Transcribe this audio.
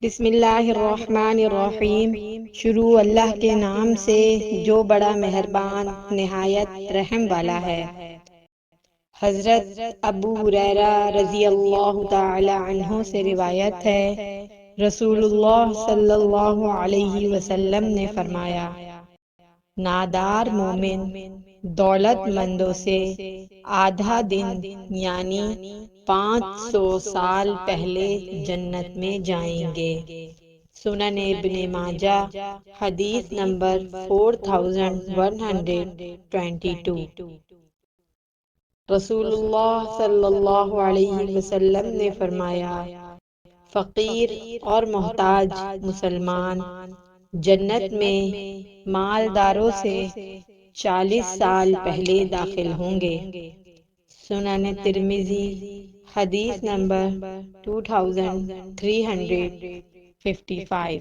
بسم اللہ الرحمن الرحیم۔ شروع اللہ کے نام سے جو بڑا مہربان نہایت رحم والا ہے۔ حضرت ابو ہریرہ رضی اللہ تعالی عنہ سے روایت ہے، رسول اللہ صلی اللہ علیہ وسلم نے فرمایا، نادار مومن دولت مندوں سے آدھا دن یعنی 500 سال پہلے جنت میں جائیں گے۔ سنن ابن ماجہ حدیث نمبر 4122۔ رسول اللہ صلی اللہ علیہ وسلم نے فرمایا، فقیر اور محتاج مسلمان جنت میں مالداروں سے 40 سال پہلے داخل ہوں گے۔ سنن ترمذی حدیث نمبر 2355۔